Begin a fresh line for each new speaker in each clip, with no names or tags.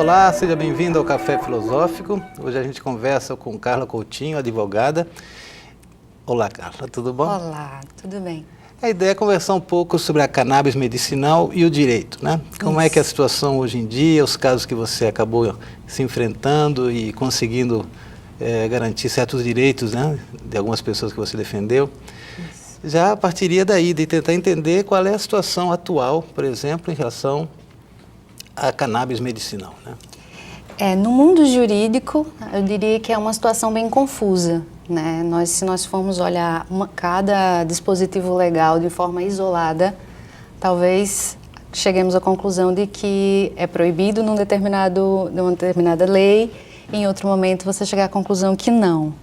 Olá, seja bem-vindo ao Café Filosófico. Hoje a gente conversa com Carla Coutinho, advogada. Olá, Carla, tudo bom?
Olá, tudo bem.
A ideia é conversar um pouco sobre a cannabis medicinal e o direito, né? Como é que é a situação hoje em dia, os casos que você acabou se enfrentando e conseguindo garantir certos direitos, né, de algumas pessoas que você defendeu. Isso. Já partiria daí, de tentar entender qual é a situação atual, por exemplo, em relação à cannabis medicinal, né?
No mundo jurídico, eu diria que é uma situação bem confusa, né? Se nós formos olhar cada dispositivo legal de forma isolada, talvez cheguemos à conclusão de que é proibido numa determinada lei, e em outro momento você chegar à conclusão que não.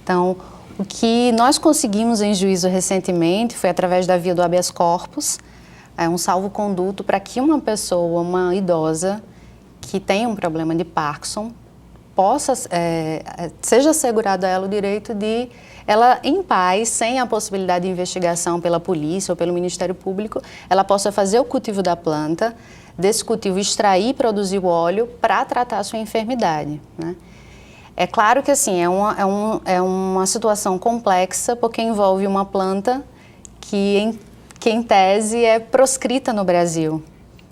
Então, o que nós conseguimos em juízo recentemente foi através da via do habeas corpus, um salvo-conduto para que uma pessoa, uma idosa, que tem um problema de Parkinson, seja assegurado a ela o direito de, ela em paz, sem a possibilidade de investigação pela polícia ou pelo Ministério Público, ela possa fazer o cultivo da planta, desse cultivo extrair e produzir o óleo para tratar a sua enfermidade, né? É claro que assim, é uma situação complexa, porque envolve uma planta que em tese é proscrita no Brasil.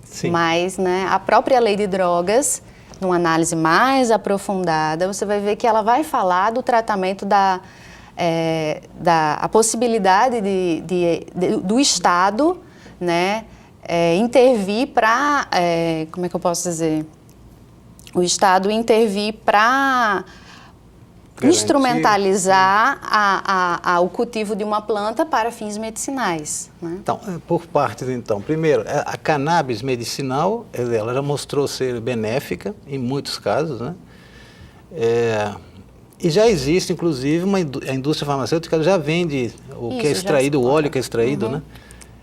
Sim. Mas, né, a própria lei de drogas, numa análise mais aprofundada, você vai ver que ela vai falar do tratamento a possibilidade do Estado, né, intervir para, como é que eu posso dizer? O Estado intervir para instrumentalizar o cultivo de uma planta para fins medicinais, né?
Então, por partes, então. Primeiro, a cannabis medicinal, ela já mostrou ser benéfica em muitos casos, né? E já existe, inclusive, a indústria farmacêutica já vende que é extraído, o óleo que é extraído, né?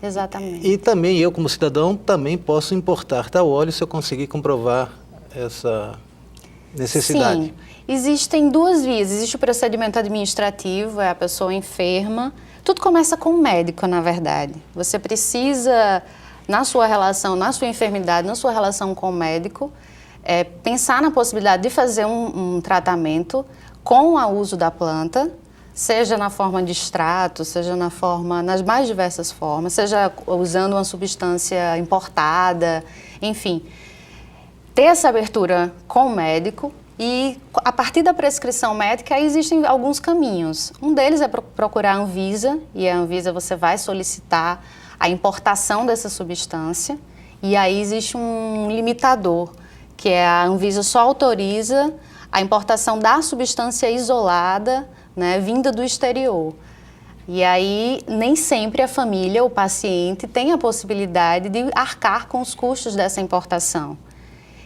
Exatamente.
E também eu, como cidadão, também posso importar tal óleo se eu conseguir comprovar essa necessidade.
Sim. Existem duas vias. Existe o procedimento administrativo, é a pessoa enferma. Tudo começa com o médico, na verdade. Você precisa, na sua relação, na sua enfermidade, na sua relação com o médico, pensar na possibilidade de fazer um tratamento com o uso da planta, seja na forma de extrato, seja nas mais diversas formas, seja usando uma substância importada, enfim. Ter essa abertura com o médico e, a partir da prescrição médica, existem alguns caminhos. Um deles é procurar a Anvisa, e a Anvisa você vai solicitar a importação dessa substância, e aí existe um limitador, que é a Anvisa só autoriza a importação da substância isolada, né, vinda do exterior. E aí, nem sempre a família, o paciente, tem a possibilidade de arcar com os custos dessa importação.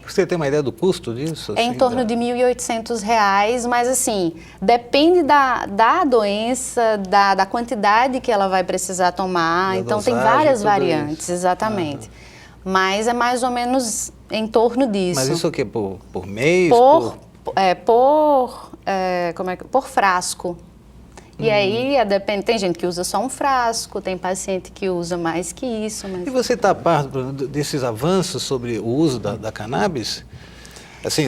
Você tem uma ideia do custo disso?
É em torno de R$ 1.800, mas assim, depende da doença, da quantidade que ela vai precisar tomar, então tem várias variantes, exatamente. Mas é mais ou menos em torno disso.
Mas isso o quê? Por mês?
Por frasco. E aí, tem gente que usa só um frasco, tem paciente que usa mais que isso. Mas...
E você está a par desses avanços sobre o uso da cannabis? Assim,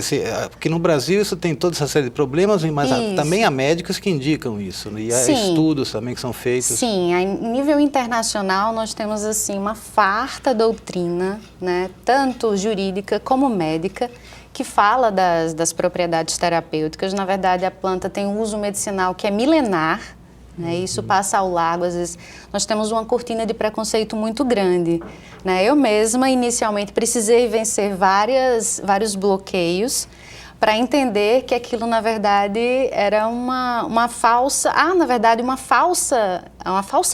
porque no Brasil isso tem toda essa série de problemas, mas também há médicos que indicam isso, né? E há estudos também que são feitos.
Sim, em nível internacional nós temos assim uma farta doutrina, né, tanto jurídica como médica, que fala das propriedades terapêuticas. Na verdade, a planta tem um uso medicinal que é milenar, né? Isso passa ao largo. Às vezes, nós temos uma cortina de preconceito muito grande, né? Eu mesma, inicialmente, precisei vencer vários bloqueios para entender que aquilo, na verdade, era uma falsa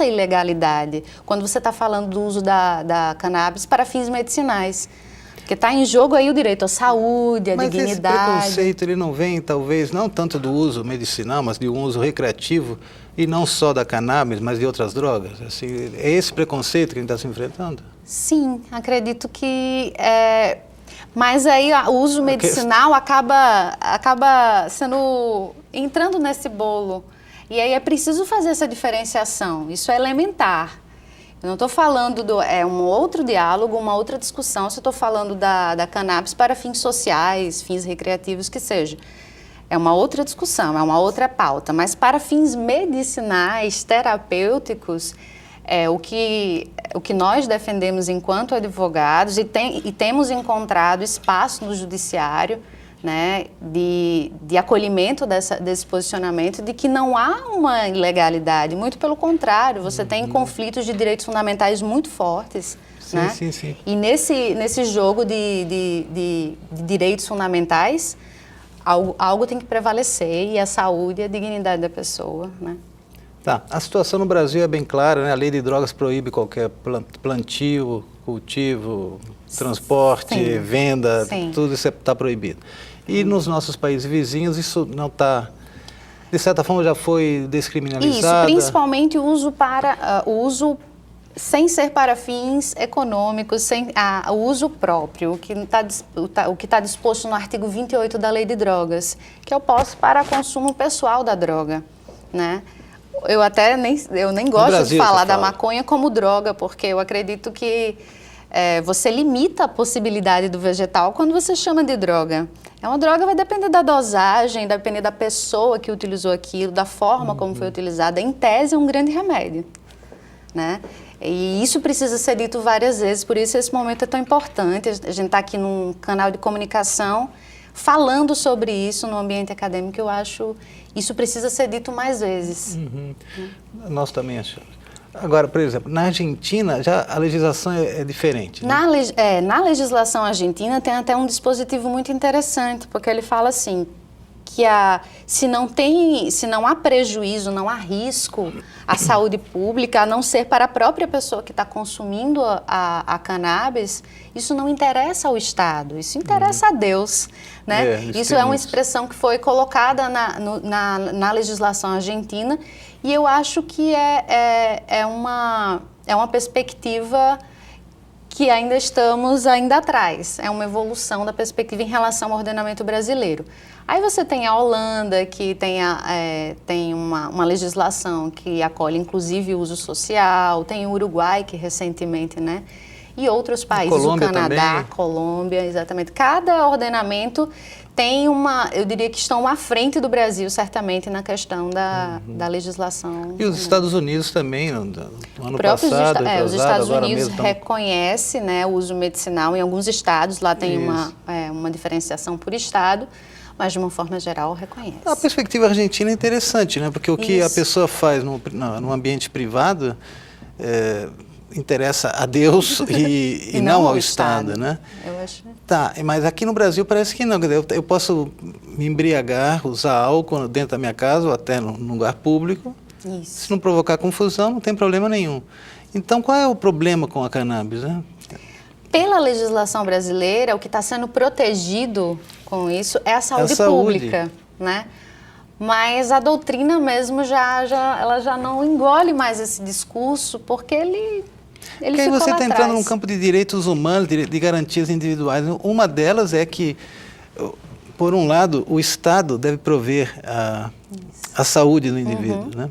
ilegalidade, quando você está falando do uso da cannabis para fins medicinais. Porque está em jogo aí o direito à saúde, à dignidade.
Mas esse preconceito, ele não vem, talvez, não tanto do uso medicinal, mas de um uso recreativo, e não só da cannabis, mas de outras drogas? Assim, é esse preconceito que a gente está se enfrentando?
Sim, acredito que... Mas aí o uso medicinal acaba entrando nesse bolo. E aí é preciso fazer essa diferenciação, isso é elementar. Eu não estou falando é um outro diálogo, uma outra discussão, se eu estou falando da cannabis para fins sociais, fins recreativos, que seja. É uma outra discussão, é uma outra pauta, mas para fins medicinais, terapêuticos, o que nós defendemos enquanto advogados e temos encontrado espaço no judiciário, né, de acolhimento desse posicionamento, de que não há uma ilegalidade, muito pelo contrário, você tem conflitos de direitos fundamentais muito fortes.
Sim,
né?
sim, sim.
E nesse jogo de direitos fundamentais, algo tem que prevalecer, e a saúde e a dignidade da pessoa, né?
Tá, a situação no Brasil é bem clara, né? A lei de drogas proíbe qualquer plantio, cultivo, transporte,
Sim.
venda,
Sim.
tudo isso está proibido. E nos nossos países vizinhos isso não está, de certa forma já foi descriminalizado.
Isso, principalmente o uso sem ser para fins econômicos, o uso próprio, o que está disposto no artigo 28 da Lei de Drogas, que eu posso para consumo pessoal da droga, né? Eu nem gosto de falar da maconha como droga, porque eu acredito que você limita a possibilidade do vegetal quando você chama de droga. Uma droga vai depender da dosagem, vai depender da pessoa que utilizou aquilo, da forma como foi utilizada. Em tese, é um grande remédio, né? E isso precisa ser dito várias vezes, por isso esse momento é tão importante. A gente está aqui num canal de comunicação falando sobre isso no ambiente acadêmico. Eu acho isso precisa ser dito mais vezes.
Nós também achamos. Agora, por exemplo, na Argentina já a legislação é diferente, né?
Na legislação argentina tem até um dispositivo muito interessante, porque ele fala assim, que se não há prejuízo, não há risco à saúde pública, a não ser para a própria pessoa que está consumindo a cannabis, isso não interessa ao Estado, isso interessa a Deus, né? Isso é uma expressão que foi colocada na legislação argentina, e eu acho que é uma perspectiva que ainda estamos atrás, é uma evolução da perspectiva em relação ao ordenamento brasileiro. Aí você tem a Holanda, que tem uma legislação que acolhe inclusive o uso social, tem o Uruguai, que recentemente, né? E outros países, o Canadá, também. Colômbia, exatamente. Cada ordenamento tem eu diria que estão à frente do Brasil, certamente, na questão da legislação.
E os Estados Unidos também, no ano passado,
os Estados Unidos reconhecem, né, o uso medicinal em alguns estados, lá tem uma diferenciação por estado, mas de uma forma geral reconhece.
A perspectiva argentina é interessante, né? Porque o que a pessoa faz no ambiente privado interessa a Deus e não ao Estado, né?
Eu acho.
Tá, mas aqui no Brasil parece que não. Eu posso me embriagar, usar álcool dentro da minha casa ou até num lugar público.
Isso.
Se não provocar confusão, não tem problema nenhum. Então, qual é o problema com a cannabis, né?
Pela legislação brasileira, o que está sendo protegido com isso é a saúde pública, né? Mas a doutrina mesmo ela já não engole mais esse discurso, porque ele
porque aí você está entrando num campo de direitos humanos, de garantias individuais. Uma delas é que, por um lado, o Estado deve prover a saúde do indivíduo, né?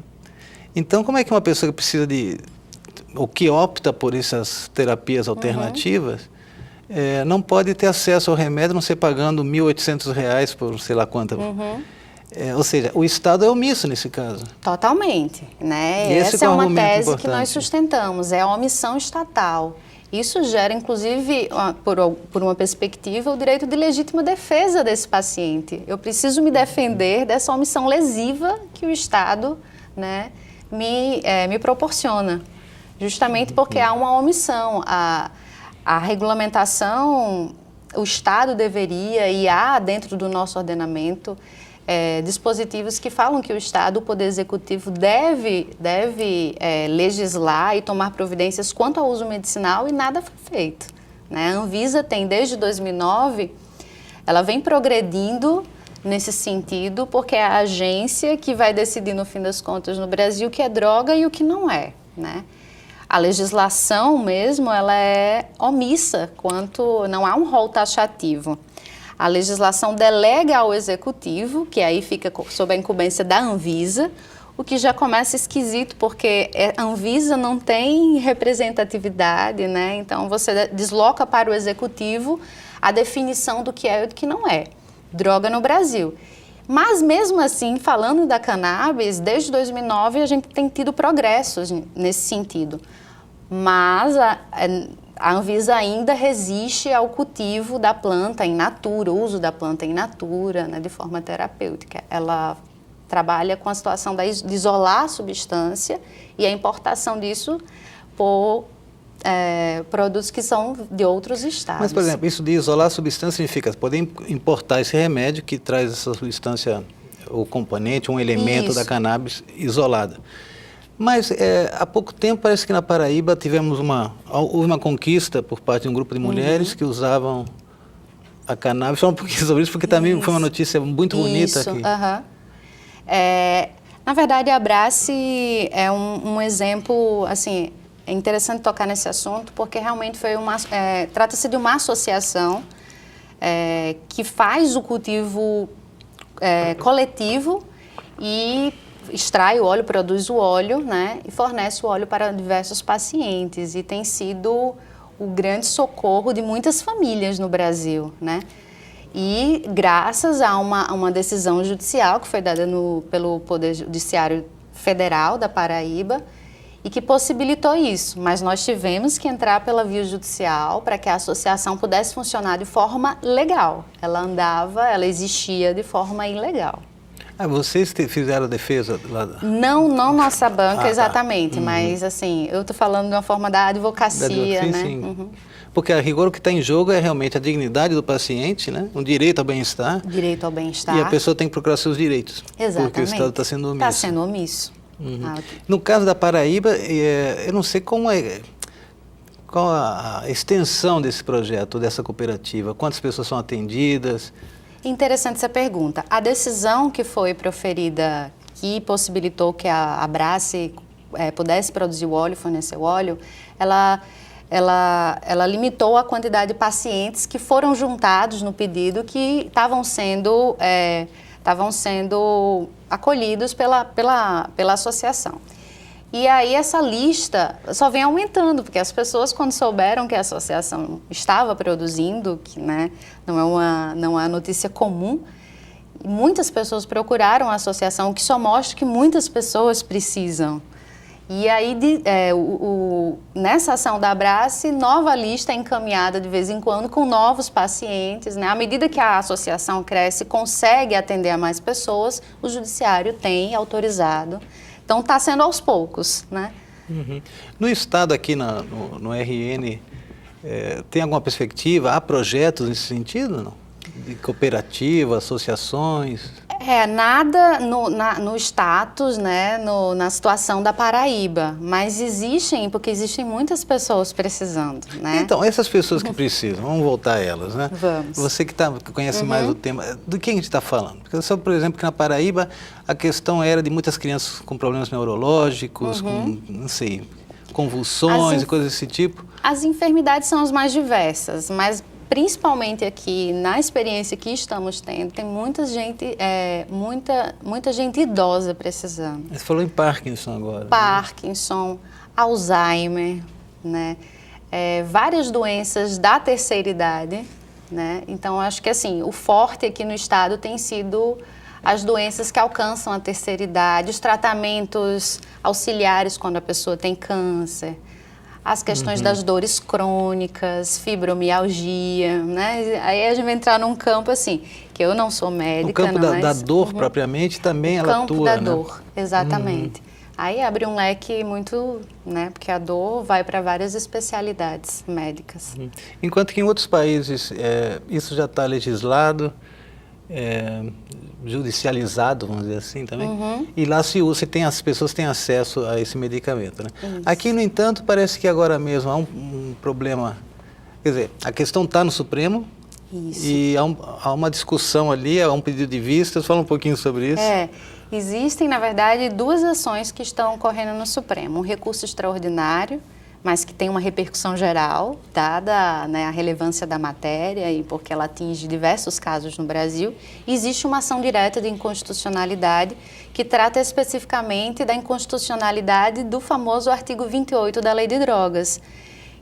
Então, como é que uma pessoa que precisa ou que opta por essas terapias alternativas, não pode ter acesso ao remédio, não ser pagando R$1.800 por sei lá quanto. Ou seja, o Estado é omisso nesse caso.
Totalmente, né? Essa é uma tese que nós sustentamos, é a omissão estatal. Isso gera, inclusive, por uma perspectiva, o direito de legítima defesa desse paciente. Eu preciso me defender dessa omissão lesiva que o Estado, né, me proporciona, justamente porque há uma omissão. A regulamentação, o Estado deveria, e há dentro do nosso ordenamento, dispositivos que falam que o Estado, o Poder Executivo, deve legislar e tomar providências quanto ao uso medicinal, e nada foi feito, né? A Anvisa tem, desde 2009, ela vem progredindo nesse sentido, porque é a agência que vai decidir, no fim das contas, no Brasil, o que é droga e o que não é, né? A legislação mesmo, ela é omissa, não há um rol taxativo. A legislação delega ao Executivo, que aí fica sob a incumbência da Anvisa, o que já começa esquisito, porque a Anvisa não tem representatividade, né? Então você desloca para o executivo a definição do que é e do que não é droga no Brasil. Mas mesmo assim, falando da cannabis, desde 2009 a gente tem tido progressos nesse sentido. Mas a Anvisa ainda resiste ao cultivo da planta in natura, o uso da planta in natura, né, de forma terapêutica. Ela trabalha com a situação de isolar a substância e a importação disso por produtos que são de outros estados.
Mas, por exemplo, isso de isolar a substância significa poder importar esse remédio que traz essa substância, ou componente, um elemento
Isso.
da cannabis isolada. Mas há pouco tempo parece que na Paraíba houve uma conquista por parte de um grupo de mulheres que usavam a cannabis. Fala um pouquinho sobre isso, porque também foi uma notícia muito bonita
Isso,
aqui.
Na verdade, a Abrace é um exemplo, assim, é interessante tocar nesse assunto, porque realmente trata-se de uma associação que faz o cultivo coletivo e extrai o óleo, produz o óleo, né, e fornece o óleo para diversos pacientes. E tem sido o grande socorro de muitas famílias no Brasil, né? E graças a uma decisão judicial que foi dada pelo Poder Judiciário Federal da Paraíba e que possibilitou isso. Mas nós tivemos que entrar pela via judicial para que a associação pudesse funcionar de forma legal. Ela existia de forma ilegal.
Vocês fizeram a defesa lá?
Não nossa banca exatamente,
tá.
Mas assim, eu estou falando de uma forma da advocacia, né?
Sim. Uhum. Porque a rigor o que está em jogo é realmente a dignidade do paciente, né? Um direito ao bem-estar.
Direito ao bem-estar.
E a pessoa tem que procurar seus direitos.
Exatamente.
Porque o Estado está sendo omisso.
Está sendo omisso.
Uhum. No caso da Paraíba, eu não sei qual a extensão desse projeto, dessa cooperativa, quantas pessoas são atendidas.
Interessante essa pergunta. A decisão que foi proferida, que possibilitou que a Abrace pudesse produzir o óleo, fornecer o óleo, ela limitou a quantidade de pacientes que foram juntados no pedido que estavam sendo acolhidos pela associação. E aí essa lista só vem aumentando, porque as pessoas, quando souberam que a associação estava produzindo, que, né, não é uma notícia comum, muitas pessoas procuraram a associação, o que só mostra que muitas pessoas precisam. E aí, nessa ação da Abrace, nova lista é encaminhada de vez em quando com novos pacientes, né? À medida que a associação cresce e consegue atender a mais pessoas, o judiciário tem autorizado. Então, está sendo aos poucos, né?
Uhum. No Estado, aqui no RN, tem alguma perspectiva? Há projetos nesse sentido, não? De cooperativa, associações?
Nada no status, né, na situação da Paraíba, mas porque existem muitas pessoas precisando, né?
Então, essas pessoas que precisam, vamos voltar a elas, né?
Vamos.
Você que conhece mais o tema, do que a gente está falando? Porque eu soube, por exemplo, que na Paraíba a questão era de muitas crianças com problemas neurológicos, com, não sei, convulsões e coisas desse tipo.
As enfermidades são as mais diversas, mas principalmente aqui, na experiência que estamos tendo, tem muita gente idosa precisando.
Você falou em Parkinson agora.
Parkinson, Alzheimer, né? Várias doenças da terceira idade, né? Então, acho que assim, o forte aqui no estado tem sido as doenças que alcançam a terceira idade, os tratamentos auxiliares quando a pessoa tem câncer, as questões das dores crônicas, fibromialgia, né? Aí a gente vai entrar num campo assim, que eu não sou médica.
O campo da dor propriamente também ela atua,
O campo da
né?
dor, exatamente. Aí abre um leque muito, né? Porque a dor vai para várias especialidades médicas.
Enquanto que em outros países isso já está legislado, judicializado, vamos dizer assim também, e lá as pessoas têm acesso a esse medicamento, né? Aqui, no entanto, parece que agora mesmo há um problema, quer dizer, a questão está no Supremo. Isso. E há uma discussão ali, há um pedido de vistas. Fala um pouquinho sobre isso.
Existem, na verdade, duas ações que estão ocorrendo no Supremo. Um recurso extraordinário mas que tem uma repercussão geral, dada, né, a relevância da matéria e porque ela atinge diversos casos no Brasil. Existe uma ação direta de inconstitucionalidade que trata especificamente da inconstitucionalidade do famoso artigo 28 da Lei de Drogas,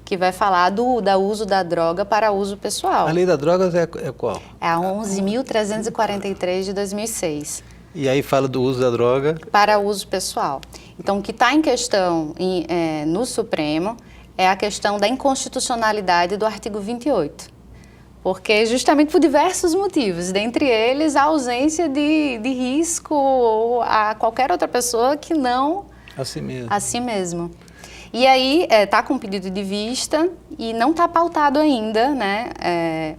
que vai falar do uso da droga para uso pessoal.
A Lei das Drogas é qual?
É a 11.343 de 2006.
E aí fala do uso da droga?
Para uso pessoal. Então, o que está em questão no Supremo é a questão da inconstitucionalidade do artigo 28. Porque justamente por diversos motivos, dentre eles a ausência de risco a qualquer outra pessoa que não
a si mesmo.
A si mesmo. E aí está com pedido de vista e não está pautado ainda, né?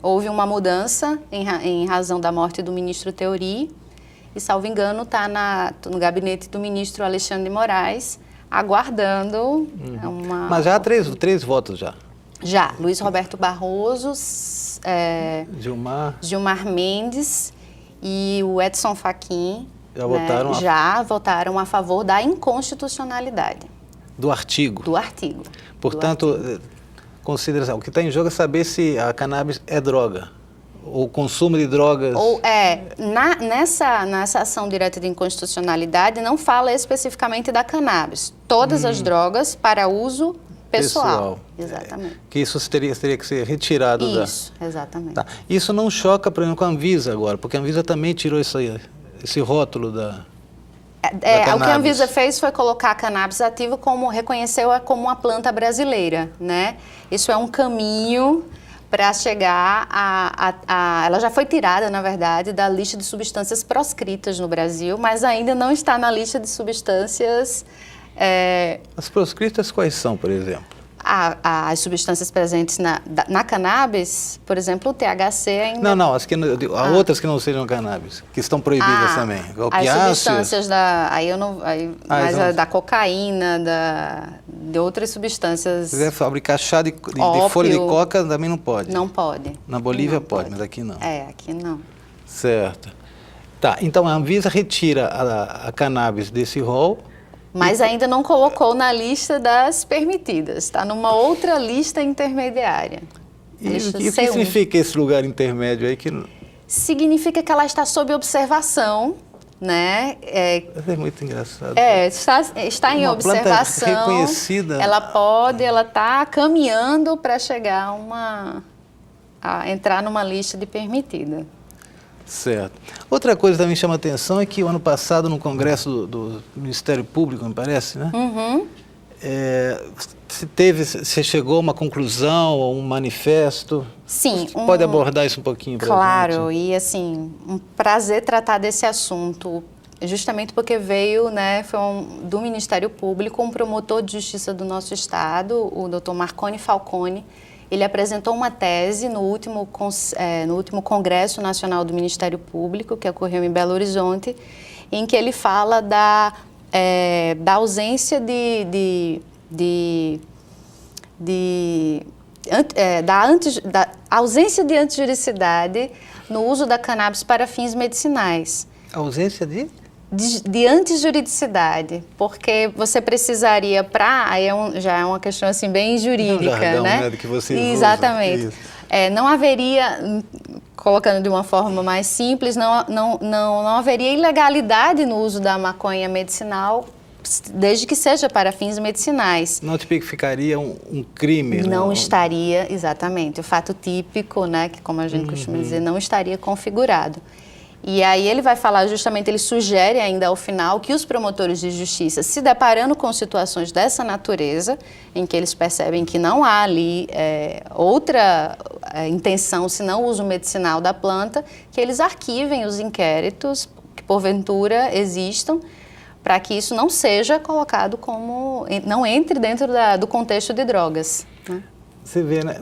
Houve uma mudança em razão da morte do ministro Theory e, salvo engano, está no gabinete do ministro Alexandre de Moraes, aguardando uma...
Mas já há três votos já.
Já. Luiz Roberto Barroso, Gilmar Mendes e o Edson Fachin já votaram a favor da inconstitucionalidade.
Do artigo?
Do artigo.
Portanto, consideração, o que está em jogo é saber se a cannabis é droga, o consumo de drogas... Nessa ação direta de inconstitucionalidade não fala especificamente da cannabis. Todas as drogas para uso pessoal. Exatamente. Que isso teria que ser retirado
Isso, exatamente.
Tá. Isso não choca, por exemplo, com a Anvisa agora, porque a Anvisa também tirou esse rótulo da...
O que a Anvisa fez foi colocar a cannabis ativa reconheceu-a como uma planta brasileira, né? Isso é um caminho para chegar ela já foi tirada, na verdade, da lista de substâncias proscritas no Brasil, mas ainda não está na lista de substâncias...
As proscritas quais são, por exemplo?
As substâncias presentes na cannabis, por exemplo, o THC ainda...
Não, outras que não sejam cannabis, que estão proibidas também.
As substâncias da cocaína, de outras substâncias...
Se quiser fabricar chá de folha de coca, também não pode?
Não pode.
Na Bolívia pode, mas aqui não.
Aqui não.
Certo. Tá, então a Anvisa retira a cannabis desse rol...
Mas ainda não colocou na lista das permitidas, está numa outra lista intermediária.
E o que significa esse lugar intermédio aí?
Significa que ela está sob observação, né?
É muito engraçado.
Está em observação.
Planta reconhecida.
Ela está caminhando para chegar a entrar numa lista de permitida.
Certo. Outra coisa que também chama atenção é que o ano passado, no Congresso do Ministério Público, me parece, né?
Uhum.
Você chegou a uma conclusão ou um manifesto?
Sim.
Você pode abordar isso um pouquinho para a gente?
Claro, e assim, um prazer tratar desse assunto, justamente porque veio, né, do Ministério Público, um promotor de justiça do nosso estado, o Dr. Marconi Falcone. Ele apresentou uma tese no último Congresso Nacional do Ministério Público, que ocorreu em Belo Horizonte, em que ele fala da ausência da ausência de antijuridicidade no uso da cannabis para fins medicinais.
Ausência
de antijuridicidade, porque você precisaria já é uma questão assim bem jurídica,
jargão,
né?
Que vocês
Exatamente.
Usam.
Não haveria, colocando de uma forma mais simples, não haveria ilegalidade no uso da maconha medicinal, desde que seja para fins medicinais.
Não tipificaria um crime?
Não estaria, exatamente. O fato típico, né, que como a gente costuma dizer, não estaria configurado. E aí ele vai falar justamente, ele sugere ainda ao final que os promotores de justiça, se deparando com situações dessa natureza, em que eles percebem que não há ali outra intenção senão o uso medicinal da planta, que eles arquivem os inquéritos que porventura existam, para que isso não seja colocado não entre dentro do contexto de drogas, né?
Você vê, né?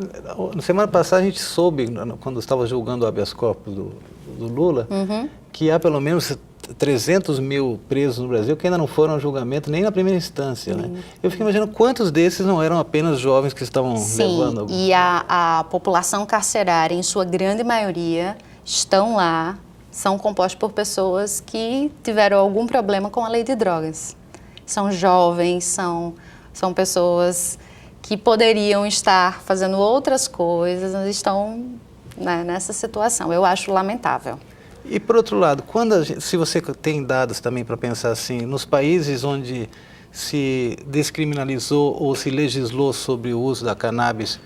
Na semana passada a gente soube, quando estava julgando o habeas corpus do Lula, que há pelo menos 300 mil presos no Brasil que ainda não foram a julgamento nem na primeira instância, né? Eu fico imaginando quantos desses não eram apenas jovens que estavam levando...
Sim, e a população carcerária, em sua grande maioria, estão lá, são compostos por pessoas que tiveram algum problema com a lei de drogas. São jovens, são pessoas que poderiam estar fazendo outras coisas, estão, né, nessa situação. Eu acho lamentável.
E por outro lado, se você tem dados também para pensar assim, nos países onde se descriminalizou ou se legislou sobre o uso da cannabis,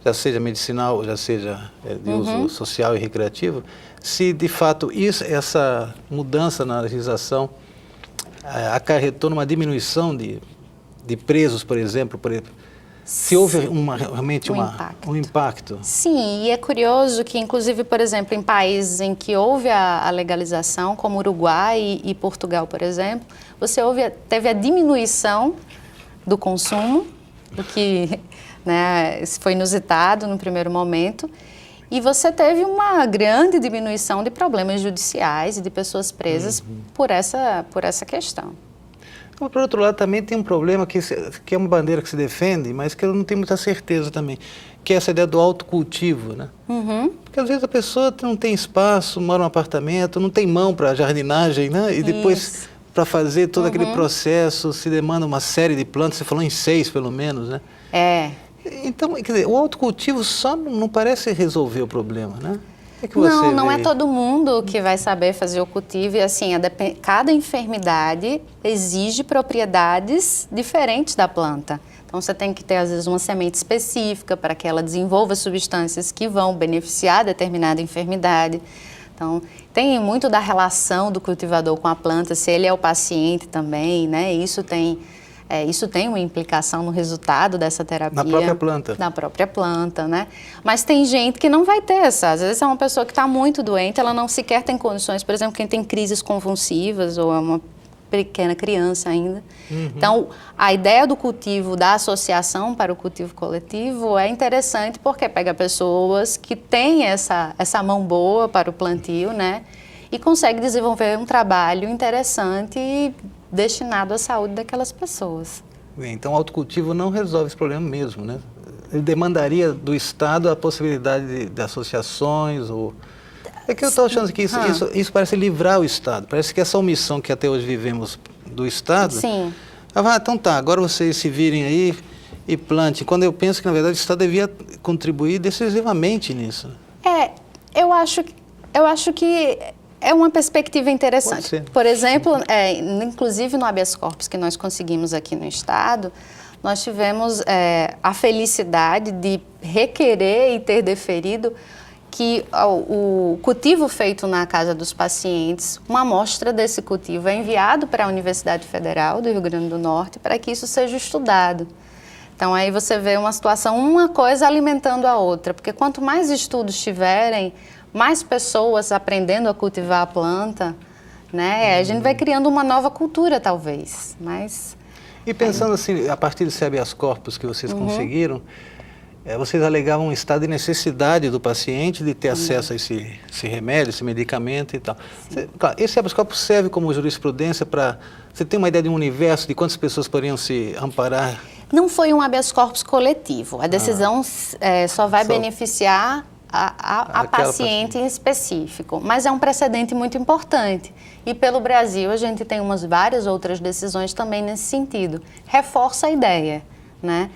já seja medicinal, já seja de uso social e recreativo, se de fato essa mudança na legislação acarretou numa diminuição de presos, por exemplo, se houve realmente um impacto.
Sim, e é curioso que, inclusive, por exemplo, em países em que houve a legalização, como Uruguai e Portugal, por exemplo, você teve a diminuição do consumo, o que, né, foi inusitado no primeiro momento, e você teve uma grande diminuição de problemas judiciais e de pessoas presas por essa questão.
Por outro lado, também tem um problema que é uma bandeira que se defende, mas que eu não tenho muita certeza também, que é essa ideia do autocultivo, né? Porque às vezes a pessoa não tem espaço, mora num apartamento, não tem mão para jardinagem, né? E depois, para fazer todo aquele processo, se demanda uma série de plantas, você falou em 6 pelo menos, né? Então, quer dizer, o autocultivo só não parece resolver o problema, né?
Não é todo mundo que vai saber fazer o cultivo e assim, cada enfermidade exige propriedades diferentes da planta. Então você tem que ter às vezes uma semente específica para que ela desenvolva substâncias que vão beneficiar determinada enfermidade. Então tem muito da relação do cultivador com a planta, se ele é o paciente também, né? Isso tem uma implicação no resultado dessa terapia.
Na própria planta.
Na própria planta, né? Mas tem gente que não vai ter essa. Às vezes é uma pessoa que está muito doente, ela não sequer tem condições. Por exemplo, quem tem crises convulsivas ou é uma pequena criança ainda. Então, a ideia do cultivo, da associação para o cultivo coletivo é interessante porque pega pessoas que têm essa mão boa para o plantio, né? E consegue desenvolver um trabalho interessante e destinado à saúde daquelas pessoas.
Então, o autocultivo não resolve esse problema mesmo, né? Ele demandaria do Estado a possibilidade de associações ou... É que eu estou achando que isso parece livrar o Estado. Parece que essa omissão que até hoje vivemos do Estado...
Sim.
Então tá, agora vocês se virem aí e plantem. Quando eu penso que, na verdade, o Estado devia contribuir decisivamente nisso.
Eu acho que é uma perspectiva interessante. Por exemplo, inclusive no habeas corpus que nós conseguimos aqui no Estado, nós tivemos a felicidade de requerer e ter deferido que o cultivo feito na casa dos pacientes, uma amostra desse cultivo é enviado para a Universidade Federal do Rio Grande do Norte para que isso seja estudado. Então aí você vê uma situação, uma coisa alimentando a outra, porque quanto mais estudos tiverem, mais pessoas aprendendo a cultivar a planta, né? A gente vai criando uma nova cultura, talvez.
E pensando assim, a partir desse habeas corpus que vocês conseguiram, vocês alegavam um estado de necessidade do paciente de ter acesso a esse remédio, esse medicamento e tal. Claro, esse habeas corpus serve como jurisprudência para... Você tem uma ideia de um universo, de quantas pessoas poderiam se amparar?
Não foi um habeas corpus coletivo. A decisão só vai beneficiar a paciente em específico, mas é um precedente muito importante. E pelo Brasil a gente tem várias outras decisões também nesse sentido. Reforça a ideia, né?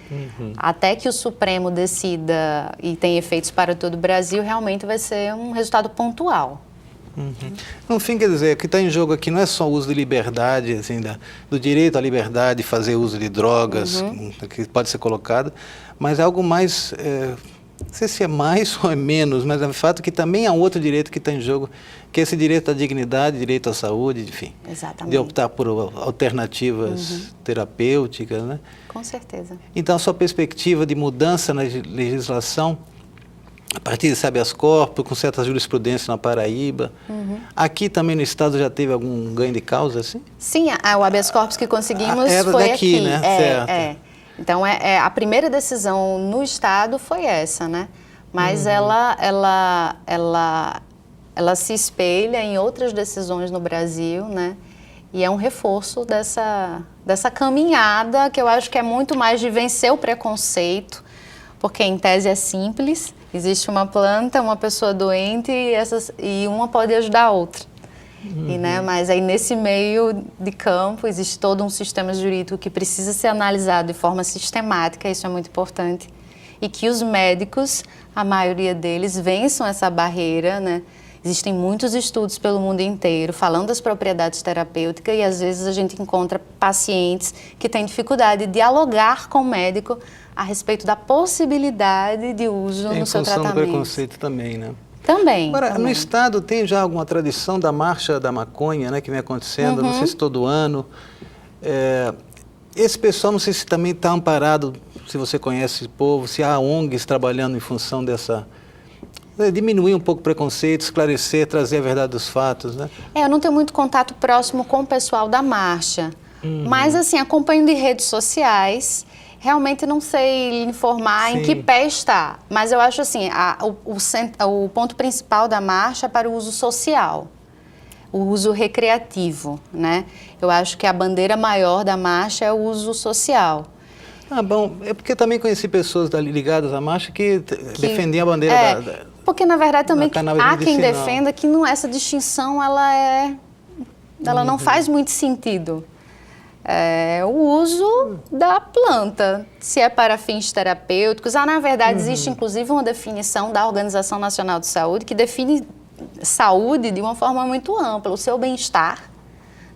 Até que o Supremo decida e tenha efeitos para todo o Brasil, realmente vai ser um resultado pontual.
No fim, quer dizer, o que está em jogo aqui não é só o uso de liberdade, assim, do direito à liberdade de fazer uso de drogas, que pode ser colocado, mas é algo mais... não sei se é mais ou é menos, mas é fato que também há um outro direito que está em jogo, que é esse direito à dignidade, direito à saúde, enfim.
Exatamente.
De optar por alternativas terapêuticas, né?
Com certeza.
Então, a sua perspectiva de mudança na legislação, a partir desse habeas corpus, com certa jurisprudência na Paraíba, aqui também no Estado já teve algum ganho de causa, assim?
Sim, o habeas corpus que conseguimos foi
daqui,
aqui.
Né? Certo.
Então, a primeira decisão no Estado foi essa, né? Mas ela se espelha em outras decisões no Brasil, né? E é um reforço dessa caminhada que eu acho que é muito mais de vencer o preconceito, porque em tese é simples, existe uma planta, uma pessoa doente e uma pode ajudar a outra. E, né, mas aí nesse meio de campo existe todo um sistema jurídico que precisa ser analisado de forma sistemática, isso é muito importante. E que os médicos, a maioria deles, vençam essa barreira, né? Existem muitos estudos pelo mundo inteiro falando das propriedades terapêuticas e às vezes a gente encontra pacientes que têm dificuldade de dialogar com o médico a respeito da possibilidade de uso no seu tratamento.
Em função do preconceito também, né?
Também.
Agora,
também.
no Estado tem já alguma tradição da Marcha da Maconha, né, que vem acontecendo, não sei se todo ano. Esse pessoal, não sei se também está amparado, se você conhece esse povo, se há ONGs trabalhando em função dessa... diminuir um pouco o preconceito, esclarecer, trazer a verdade dos fatos, né?
Eu não tenho muito contato próximo com o pessoal da Marcha, mas assim, acompanho de redes sociais. Realmente não sei informar
Sim.
em que pé está, mas eu acho assim, o ponto principal da marcha é para o uso social, o uso recreativo, né? Eu acho que a bandeira maior da marcha é o uso social.
Ah, bom, é porque eu também conheci pessoas ligadas à marcha que defendiam a bandeira
porque na verdade também há quem
medicinal.
defenda que essa distinção ela não faz muito sentido. O uso da planta, se é para fins terapêuticos. Na verdade, existe inclusive uma definição da Organização Nacional de Saúde que define saúde de uma forma muito ampla, o seu bem-estar,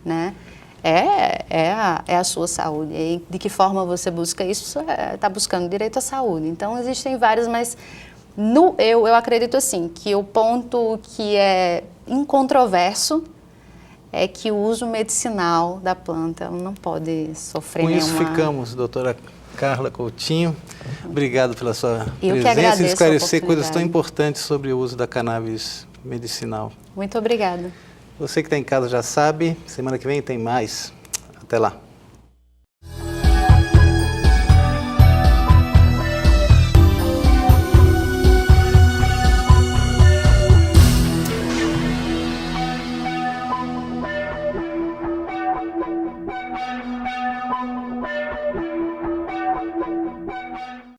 né? É a sua saúde. E de que forma você busca isso? Está buscando direito à saúde. Então, existem várias, mas eu acredito assim, que o ponto que é incontroverso é que o uso medicinal da planta não pode sofrer nenhuma...
Com isso ficamos, doutora Carla Coutinho. Obrigado pela sua
Eu que
presença
agradeço
e
a
esclarecer coisas tão
oportunidade.
importantes sobre o uso da cannabis medicinal.
Muito obrigada.
Você que está em casa já sabe, semana que vem tem mais. Até lá.